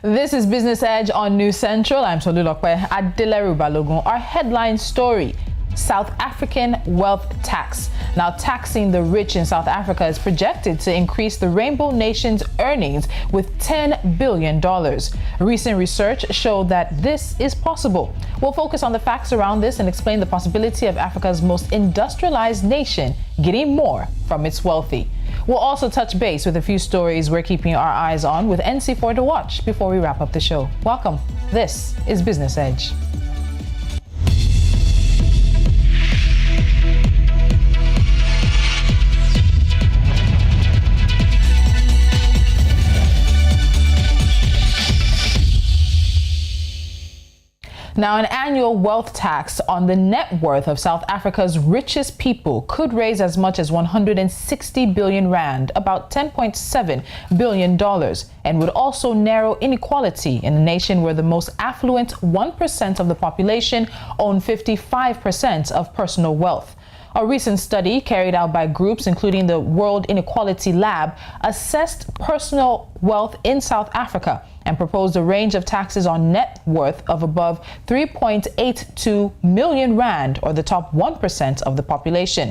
This is Business Edge on News Central. I'm Tolulokwe Adeleru Balogun. Our headline story: South African wealth tax. Now, taxing the rich in South Africa is projected to increase the Rainbow Nation's earnings with $10 billion. Recent research showed that this is possible. We'll focus on the facts around this and explain the possibility of Africa's most industrialized nation getting more from its wealthy. We'll also touch base with a few stories we're keeping our eyes on with NC4 to watch before we wrap up the show. Welcome. This is Business Edge. Now, an annual wealth tax on the net worth of South Africa's richest people could raise as much as 160 billion rand, about $10.7 billion, and would also narrow inequality in a nation where the most affluent 1% of the population own 55% of personal wealth. A recent study carried out by groups including the World Inequality Lab assessed personal wealth in South Africa and proposed a range of taxes on net worth of above 3.82 million rand, or the top 1% of the population.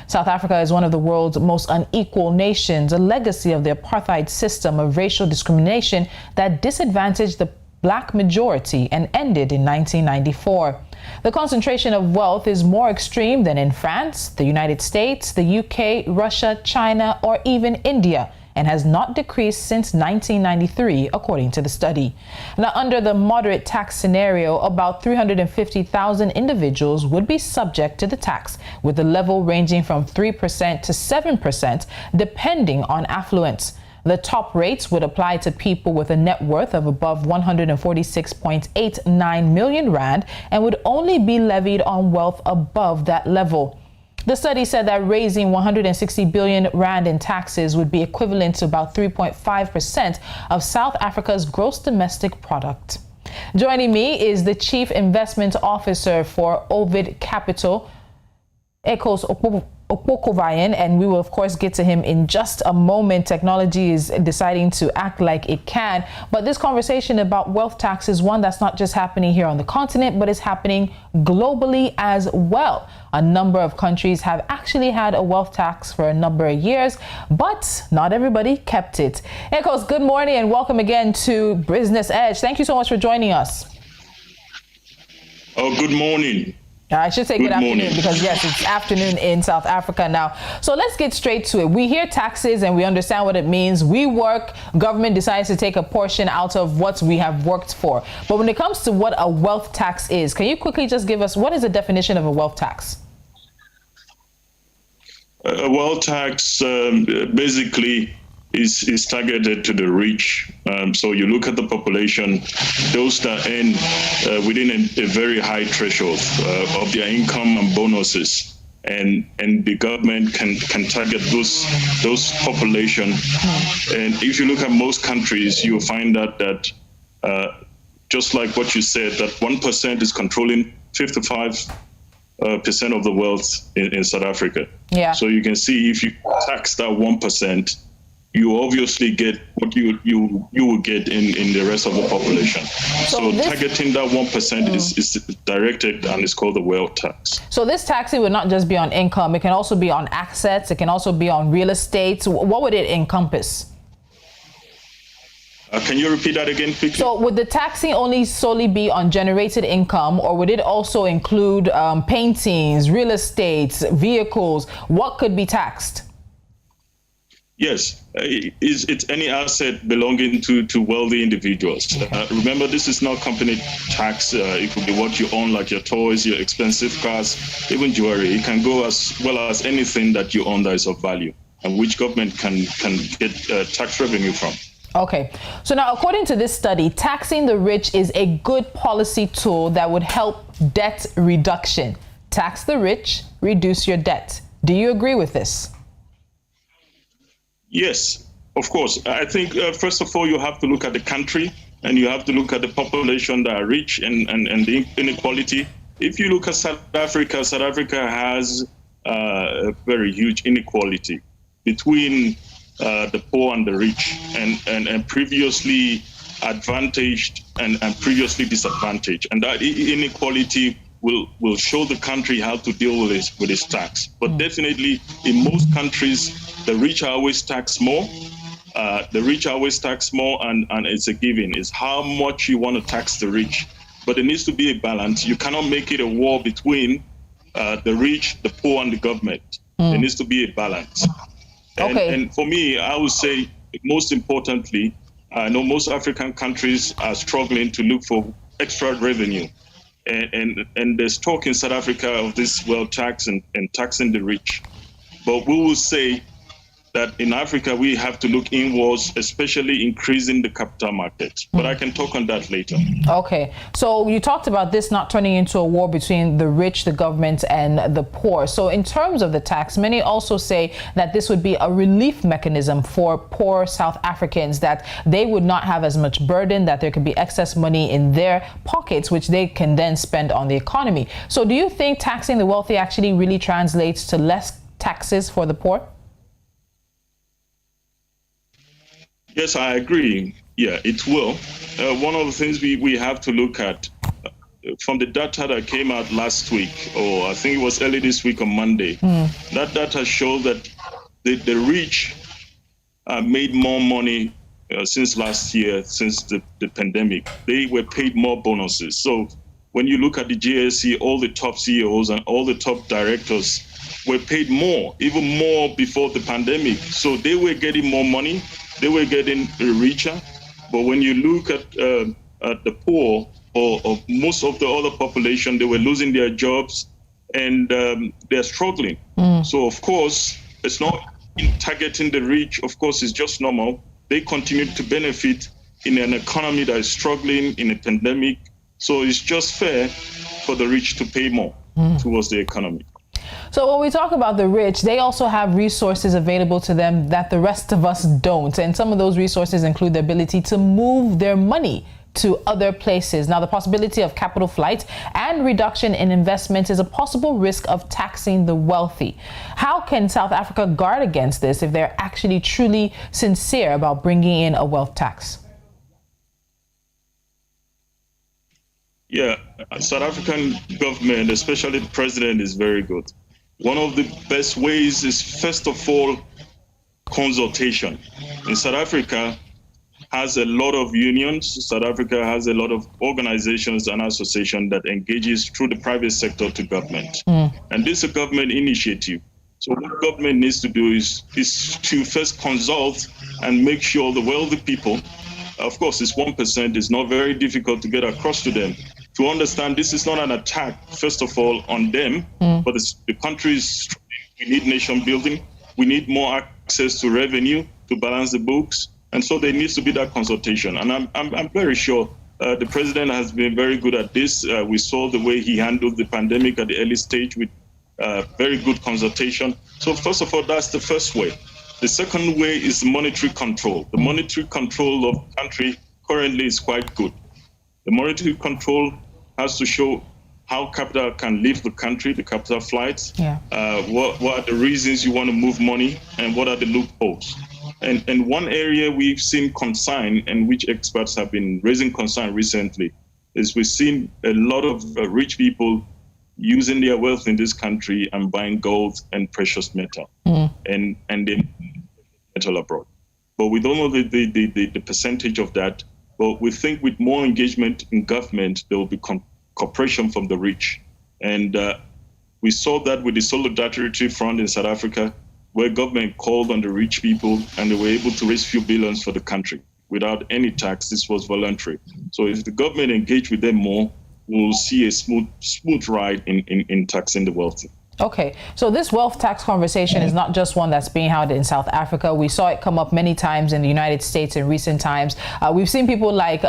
South Africa is one of the world's most unequal nations, a legacy of the apartheid system of racial discrimination that disadvantaged the black majority and ended in 1994. The concentration of wealth is more extreme than in France, the United States, the UK, Russia, China, or even India, and has not decreased since 1993, according to the study. Now, under the moderate tax scenario, about 350,000 individuals would be subject to the tax, with the level ranging from 3% to 7%, depending on affluence. The top rates would apply to people with a net worth of above 146.89 million rand and would only be levied on wealth above that level. The study said that raising 160 billion rand in taxes would be equivalent to about 3.5% of South Africa's gross domestic product. Joining me is the Chief Investment Officer for Ovid Capital, Ekos Akpokabayen, and we will of course get to him in just a moment. Technology is deciding to act like it can, but this conversation about wealth tax is one that's not just happening here on the continent, but is happening globally as well. A number of countries have actually had a wealth tax for a number of years, but not everybody kept it. Ekos, good morning and welcome again to Business Edge. Thank you so much for joining us. Oh, good morning. I should say good afternoon, because yes, it's afternoon in South Africa now. So let's get straight to it. We hear taxes and we understand what it means. We work, government decides to take a portion out of what we have worked for. But when it comes to what a wealth tax is, can you quickly just give us, what is the definition of a wealth tax? A wealth tax basically is targeted to the rich. So you look at the population, those that earn within a very high threshold of their income and bonuses, and the government can target those population. And if you look at most countries, you'll find that just like what you said, that 1% is controlling 55% of the wealth in South Africa. Yeah. So you can see if you tax that 1%, you obviously get what you will get in the rest of the population. So targeting that 1% is directed, and it's called the wealth tax. So this taxing would not just be on income, it can also be on assets, it can also be on real estate. What would it encompass? Can you repeat that again, quickly? So would the taxing only solely be on generated income, or would it also include paintings, real estate, vehicles? What could be taxed? Yes, it's any asset belonging to wealthy individuals. Remember, this is not company tax. It could be what you own, like your toys, your expensive cars, even jewelry. It can go as well as anything that you own that is of value, and which government can get tax revenue from. Okay, so now according to this study, taxing the rich is a good policy tool that would help debt reduction. Tax the rich, reduce your debt. Do you agree with this? Yes, of course. I think, first of all, you have to look at the country, and you have to look at the population that are rich and the inequality. If you look at South Africa has a very huge inequality between the poor and the rich. And previously, advantaged and previously disadvantaged. And that inequality will show the country how to deal with its tax. But definitely in most countries, the rich are always taxed more. And it's a given. It's how much you want to tax the rich. But there needs to be a balance. You cannot make it a war between the rich, the poor, and the government. There needs to be a balance. And for me, I would say, most importantly, I know most African countries are struggling to look for extra revenue. And there's talk in South Africa of this wealth tax and taxing the rich. But we will say that in Africa, we have to look inwards, especially increasing the capital market. But I can talk on that later. Okay. So you talked about this not turning into a war between the rich, the government, and the poor. So in terms of the tax, many also say that this would be a relief mechanism for poor South Africans, that they would not have as much burden, that there could be excess money in their pockets, which they can then spend on the economy. So do you think taxing the wealthy actually really translates to less taxes for the poor? Yes, I agree. Yeah, it will. One of the things we have to look at from the data that came out last week, or I think it was early this week on Monday, that data showed that the rich made more money since last year, since the pandemic. They were paid more bonuses. So when you look at the GSC, all the top CEOs and all the top directors were paid more, even more before the pandemic. So they were getting more money. They were getting richer, but when you look at the poor or most of the other population, they were losing their jobs and they're struggling. So of course, it's not targeting the rich. Of course, it's just normal. They continue to benefit in an economy that is struggling in a pandemic. So it's just fair for the rich to pay more towards the economy. So when we talk about the rich, they also have resources available to them that the rest of us don't. And some of those resources include the ability to move their money to other places. Now, the possibility of capital flight and reduction in investment is a possible risk of taxing the wealthy. How can South Africa guard against this if they're actually truly sincere about bringing in a wealth tax? Yeah, South African government, especially the president, is very good. One of the best ways is, first of all, consultation. In South Africa has a lot of unions. South Africa has a lot of organizations and associations that engages through the private sector to government. And this is a government initiative. So what government needs to do is to first consult and make sure the wealthy people, of course, it's 1%, it's not very difficult to get across to them, to understand this is not an attack, first of all, on them, but the country is, we need nation building, we need more access to revenue to balance the books, and so there needs to be that consultation. And I'm very sure the president has been very good at this. We saw the way he handled the pandemic at the early stage with very good consultation. So first of all, that's the first way. The second way is monetary control. The monetary control of the country currently is quite good. The monetary control has to show how capital can leave the country, the capital flights, what are the reasons you want to move money, and what are the loopholes. And one area we've seen concern, and which experts have been raising concern recently, is we've seen a lot of rich people using their wealth in this country and buying gold and precious metal, and then metal abroad. But we don't know the percentage of that. But we think with more engagement in government, there will be cooperation from the rich. And we saw that with the Solidarity Front in South Africa, where government called on the rich people and they were able to raise few billions for the country without any tax. This was voluntary. So if the government engaged with them more, we'll see a smooth ride in taxing the wealthy. Okay, so this wealth tax conversation is not just one that's being held in South Africa. We saw it come up many times in the United States in recent times. We've seen people like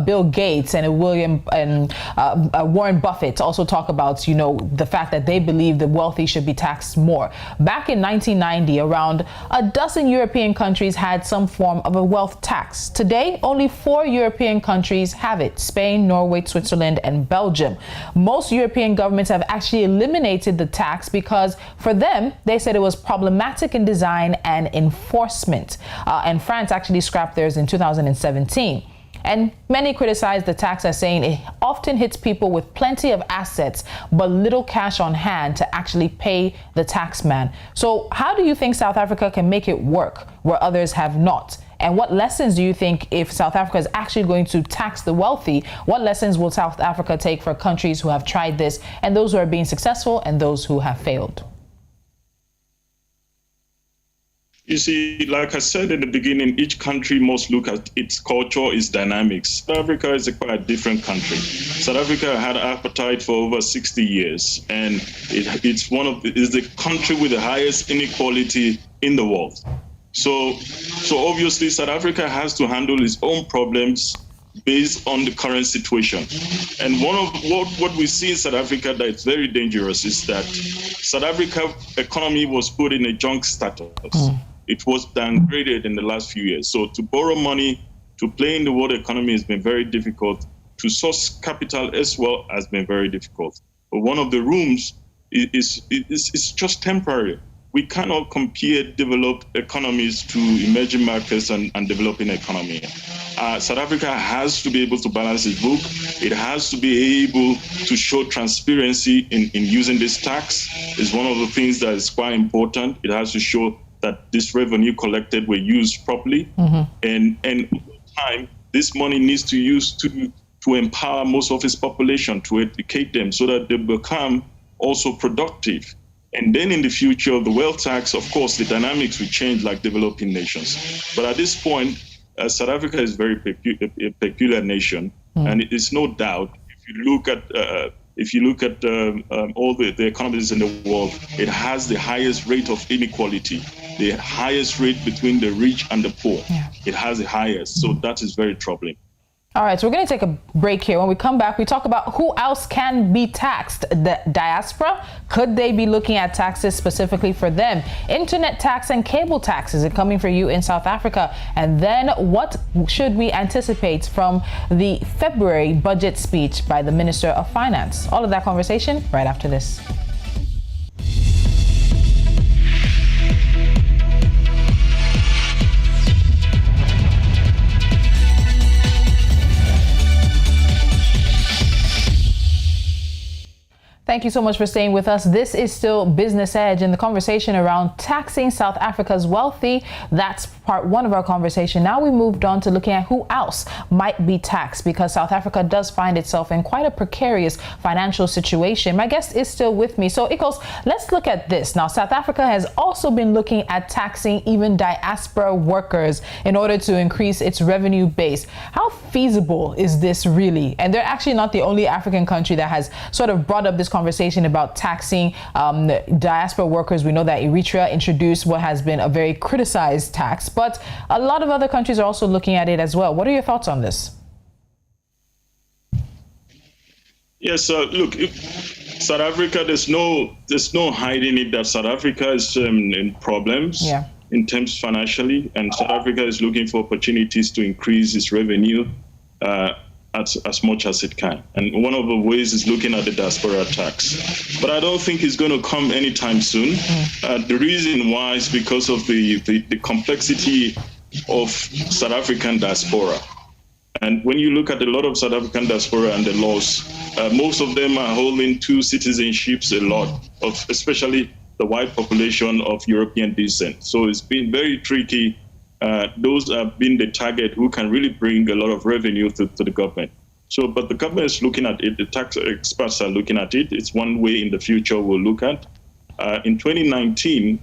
Bill Gates and Warren Buffett also talk about, the fact that they believe the wealthy should be taxed more. Back in 1990, around a dozen European countries had some form of a wealth tax. Today, only 4 European countries have it: Spain, Norway, Switzerland, and Belgium. Most European governments have actually eliminated the tax because for them, they said it was problematic in design and enforcement. And France actually scrapped theirs in 2017. And many criticize the tax as saying it often hits people with plenty of assets but little cash on hand to actually pay the tax man. So how do you think South Africa can make it work where others have not? And what lessons do you think, if South Africa is actually going to tax the wealthy, what lessons will South Africa take for countries who have tried this, and those who are being successful and those who have failed? You see, like I said in the beginning, each country must look at its culture, its dynamics. South Africa is a quite different country. South Africa had apartheid for over 60 years, and it's the country with the highest inequality in the world. So obviously, South Africa has to handle its own problems based on the current situation. And one of what we see in South Africa that is very dangerous is that South Africa economy was put in a junk status. It was downgraded in the last few years. So to borrow money, to play in the world economy has been very difficult. To source capital as well has been very difficult. But one of the rooms is just temporary. We cannot compare developed economies to emerging markets and developing economy. South Africa has to be able to balance its book. It has to be able to show transparency in using this tax. It's one of the things that is quite important. It has to show that this revenue collected were used properly. And over time, this money needs to use to empower most of its population, to educate them so that they become also productive. And then in the future, the wealth tax, of course, the dynamics will change like developing nations. But at this point, South Africa is a very peculiar nation, and it is no doubt. If you look at all the economies in the world, it has the highest rate of inequality, the highest rate between the rich and the poor. It has the highest, so that is very troubling. All right, so we're going to take a break here. When we come back, we talk about who else can be taxed. The diaspora, could they be looking at taxes specifically for them? Internet tax and cable tax, is it coming for you in South Africa? And then what should we anticipate from the February budget speech by the Minister of Finance? All of that conversation right after this. Thank you so much for staying with us. This is still Business Edge and the conversation around taxing South Africa's wealthy. That's part one of our conversation. Now we moved on to looking at who else might be taxed, because South Africa does find itself in quite a precarious financial situation. My guest is still with me. So Ekos, let's look at this. Now, South Africa has also been looking at taxing even diaspora workers in order to increase its revenue base. How feasible is this really? And they're actually not the only African country that has sort of brought up this conversation about taxing diaspora workers. We know that Eritrea introduced what has been a very criticized tax, but a lot of other countries are also looking at it as well. What are your thoughts on this? Yes, look, South Africa, there's no hiding it that South Africa is in problems in terms financially, and South Africa is looking for opportunities to increase its revenue as much as it can. And one of the ways is looking at the diaspora tax. But I don't think it's going to come anytime soon. The reason why is because of the complexity of South African diaspora. And when you look at a lot of South African diaspora and the laws, most of them are holding two citizenships, a lot of, especially the white population of European descent. So it's been very tricky. Those have been the target who can really bring a lot of revenue to the government. So, but the government is looking at it, the tax experts are looking at it. It's one way in the future we'll look at. In 2019,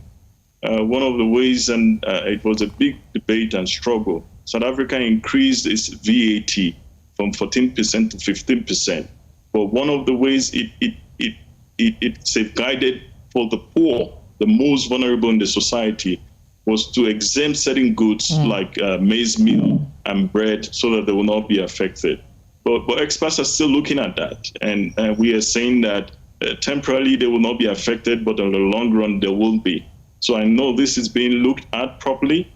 one of the ways, and it was a big debate and struggle, South Africa increased its VAT from 14% to 15%. But one of the ways it safeguarded for the poor, the most vulnerable in the society, was to exempt certain goods like maize meal and bread so that they will not be affected. But experts are still looking at that. And we are saying that temporarily they will not be affected, but in the long run they will be. So I know this is being looked at properly,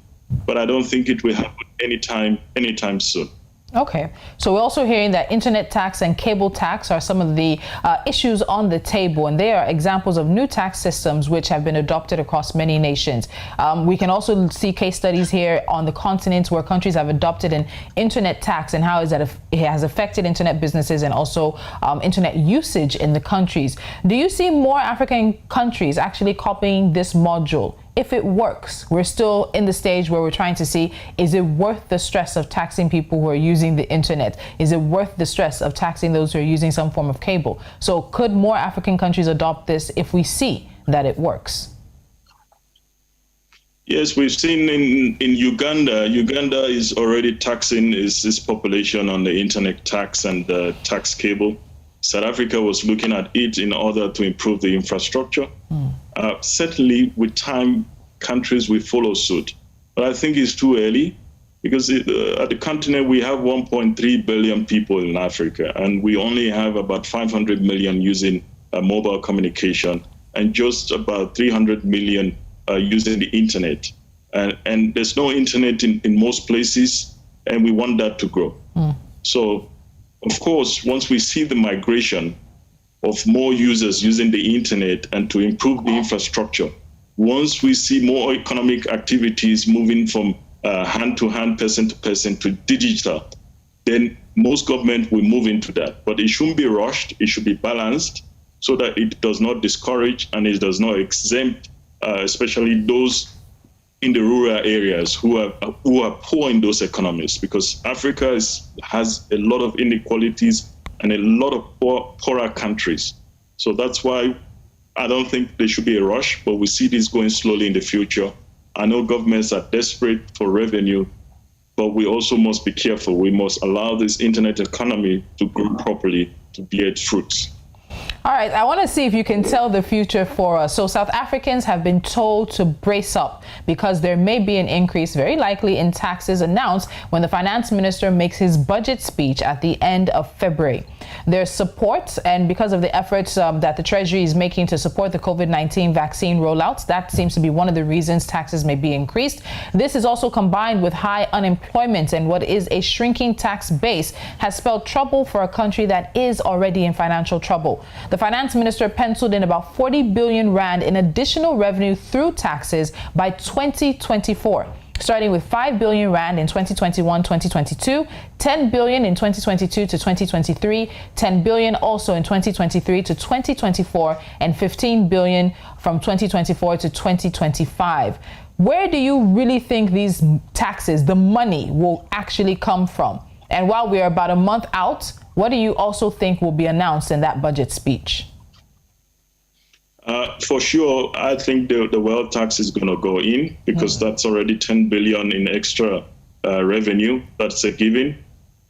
but I don't think it will happen anytime soon. Okay, so we're also hearing that internet tax and cable tax are some of the issues on the table, and they are examples of new tax systems which have been adopted across many nations. We can also see case studies here on the continent where countries have adopted an internet tax and how it has affected internet businesses and also internet usage in the countries. Do you see more African countries actually copying this module? If it works, we're still in the stage where we're trying to see, is it worth the stress of taxing people who are using the internet? Is it worth the stress of taxing those who are using some form of cable? So could more African countries adopt this if we see that it works? Yes, we've seen in Uganda. Uganda is already taxing its population on the internet tax and the tax cable. South Africa was looking at it in order to improve the infrastructure. Certainly, with time, countries will follow suit. But I think it's too early because at the continent, we have 1.3 billion people in Africa, and we only have about 500 million using mobile communication and just about 300 million using the internet. And there's no internet in most places, and we want that to grow. So, of course, once we see the migration of more users using the internet and to improve the infrastructure, once we see more economic activities moving from hand to hand, person to person to digital, then most government will move into that. But it shouldn't be rushed. It should be balanced so that it does not discourage and it does not exempt, especially those in the rural areas who are poor in those economies, because Africa has a lot of inequalities and a lot of poorer countries. So that's why I don't think there should be a rush, but we see this going slowly in the future. I know governments are desperate for revenue, but we also must be careful. We must allow this internet economy to grow properly, to bear its fruits. All right, I want to see if you can tell the future for us. So South Africans have been told to brace up because there may be an increase, very likely, in taxes announced when the finance minister makes his budget speech at the end of February. There's support, and because of the efforts that the Treasury is making to support the COVID-19 vaccine rollouts, that seems to be one of the reasons taxes may be increased. This is also combined with high unemployment, and what is a shrinking tax base has spelled trouble for a country that is already in financial trouble. The finance minister penciled in about 40 billion rand in additional revenue through taxes by 2024. Starting with 5 billion rand in 2021-2022, 10 billion in 2022 to 2023, 10 billion also in 2023 to 2024, and 15 billion from 2024 to 2025. Where do you really think these taxes, the money, will actually come from? And while we're about a month out, what do you also think will be announced in that budget speech? For sure, I think the wealth tax is going to go in because that's already 10 billion in extra revenue. That's a given.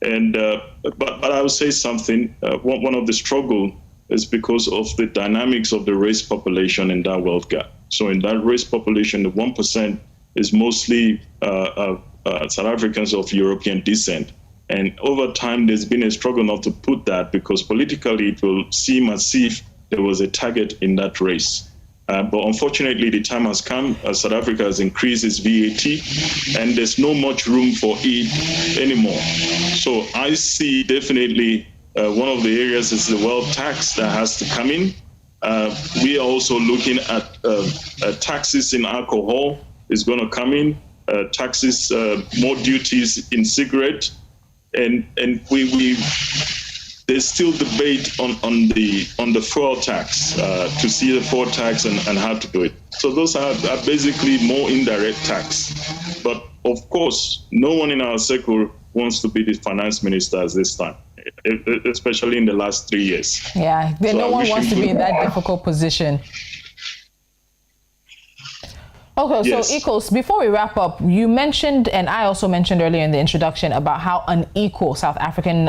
And but I would say something. One of the struggle is because of the dynamics of the race population in that wealth gap. So in that race population, the 1% is mostly South Africans of European descent. And over time, there's been a struggle not to put that because politically it will seem as if there was a target in that race. But unfortunately, the time has come as South Africa has increased its VAT and there's no much room for it anymore. So I see definitely one of the areas is the wealth tax that has to come in. We are also looking at taxes in alcohol is going to come in, taxes, more duties in cigarette. And there's still debate on the fuel tax to see the fuel tax and how to do it. So those are basically more indirect tax. But of course, no one in our circle wants to be the finance minister at this time, especially in the last 3 years. Yeah, so no one wants to be in that difficult position. Okay, yes. So Ekos, before we wrap up, you mentioned, and I also mentioned earlier in the introduction, about how unequal South African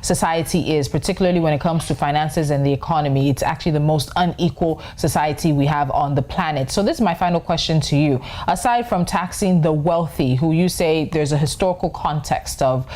society is, particularly when it comes to finances and the economy. It's actually the most unequal society we have on the planet. So this is my final question to you. Aside from taxing the wealthy, who you say there's a historical context of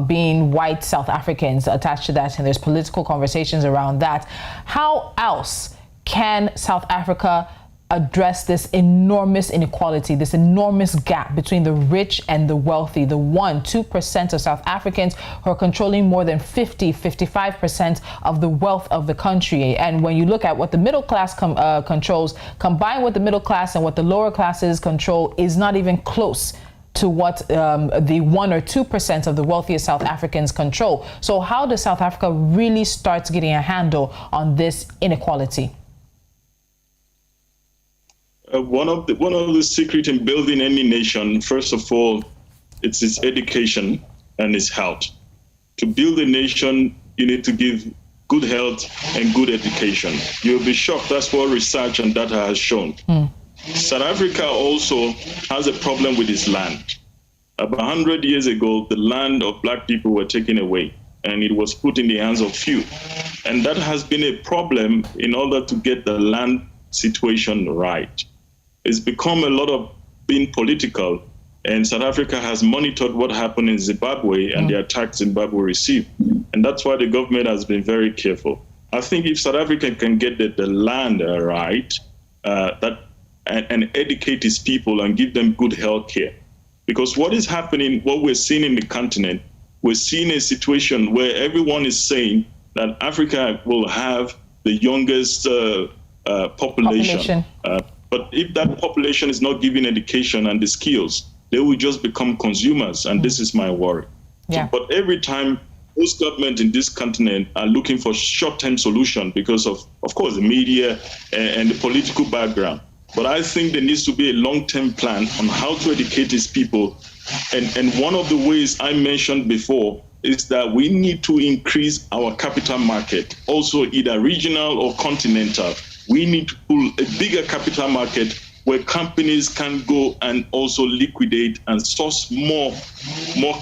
being white South Africans attached to that, and there's political conversations around that, how else can South Africa address this enormous inequality, this enormous gap between the rich and the wealthy, the 2% of South Africans who are controlling more than 55% of the wealth of the country. And when you look at what the middle class controls, combined with the middle class and what the lower classes control, is not even close to what the 1 or 2% of the wealthiest South Africans control. So how does South Africa really start getting a handle on this inequality? One of the secret in building any nation, first of all, it's its education and its health. To build a nation, you need to give good health and good education. You'll be shocked. That's what research and data has shown. South Africa also has a problem with its land. About 100 years ago, the land of Black people were taken away, and it was put in the hands of few. And that has been a problem in order to get the land situation right. It's become a lot of being political, and South Africa has monitored what happened in Zimbabwe and the attacks Zimbabwe received. And that's why the government has been very careful. I think if South Africa can get the land right, and educate its people and give them good health care. Because what is happening, what we're seeing in the continent, we're seeing a situation where everyone is saying that Africa will have the youngest population. But if that population is not given education and the skills, they will just become consumers, and this is my worry. Yeah. But every time most governments in this continent are looking for short-term solution because of course, the media and the political background. But I think there needs to be a long-term plan on how to educate these people. And one of the ways I mentioned before is that we need to increase our capital market, also either regional or continental. We need to pull a bigger capital market where companies can go and also liquidate and source more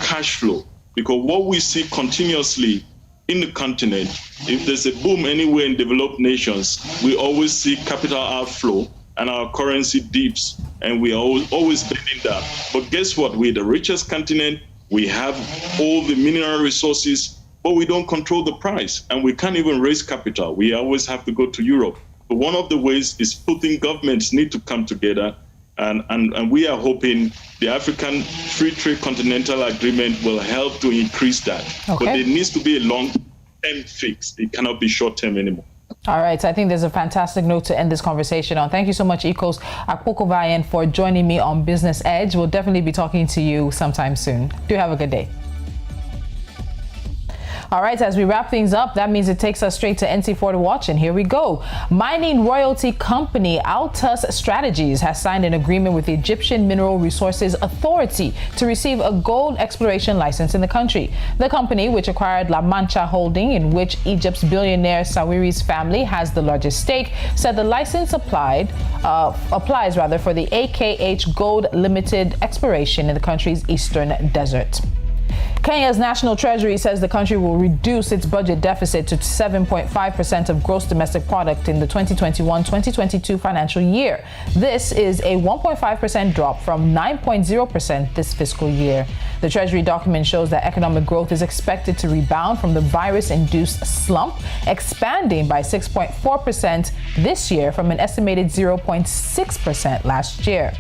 cash flow. Because what we see continuously in the continent, if there's a boom anywhere in developed nations, we always see capital outflow and our currency dips, and we are always spending that. But guess what? We're the richest continent. We have all the mineral resources, but we don't control the price, and we can't even raise capital. We always have to go to Europe. But one of the ways is putting governments need to come together, and we are hoping the African Free Trade Continental Agreement will help to increase that. Okay. But there needs to be a long-term fix. It cannot be short-term anymore. All right, so I think there's a fantastic note to end this conversation on. Thank you so much, Ekos Akpokabayen, for joining me on Business Edge. We'll definitely be talking to you sometime soon. Do have a good day. All right, as we wrap things up, that means it takes us straight to NC4 to watch, and here we go. Mining royalty company Altus Strategies has signed an agreement with the Egyptian Mineral Resources Authority to receive a gold exploration license in the country. The company, which acquired La Mancha Holding, in which Egypt's billionaire Sawiri's family has the largest stake, said the license applies for the AKH Gold Limited exploration in the country's eastern desert. Kenya's National Treasury says the country will reduce its budget deficit to 7.5% of gross domestic product in the 2021-2022 financial year. This is a 1.5% drop from 9.0% this fiscal year. The Treasury document shows that economic growth is expected to rebound from the virus-induced slump, expanding by 6.4% this year from an estimated 0.6% last year.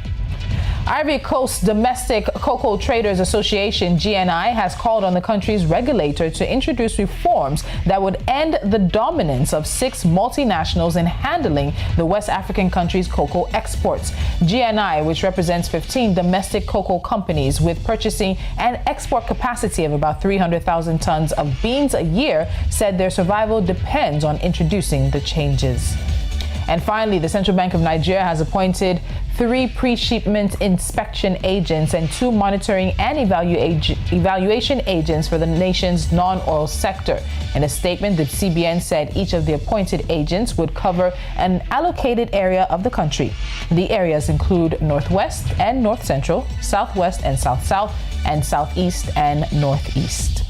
Ivory Coast Domestic Cocoa Traders Association, GNI, has called on the country's regulator to introduce reforms that would end the dominance of 6 multinationals in handling the West African country's cocoa exports. GNI, which represents 15 domestic cocoa companies with purchasing and export capacity of about 300,000 tons of beans a year, said their survival depends on introducing the changes. And finally, the Central Bank of Nigeria has appointed 3 pre-shipment inspection agents and 2 monitoring and evaluation agents for the nation's non-oil sector. In a statement, the CBN said each of the appointed agents would cover an allocated area of the country. The areas include Northwest and North Central, Southwest and South South, and Southeast and Northeast.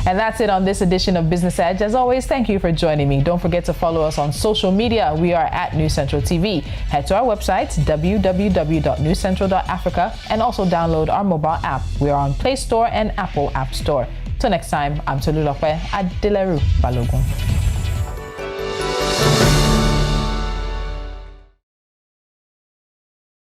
And that's it on this edition of Business Edge. As always, thank you for joining me. Don't forget to follow us on social media. We are at News Central TV. Head to our website, www.newscentral.africa, and also download our mobile app. We are on Play Store and Apple App Store. Till next time, I'm Tolulope Adeleru Balogun.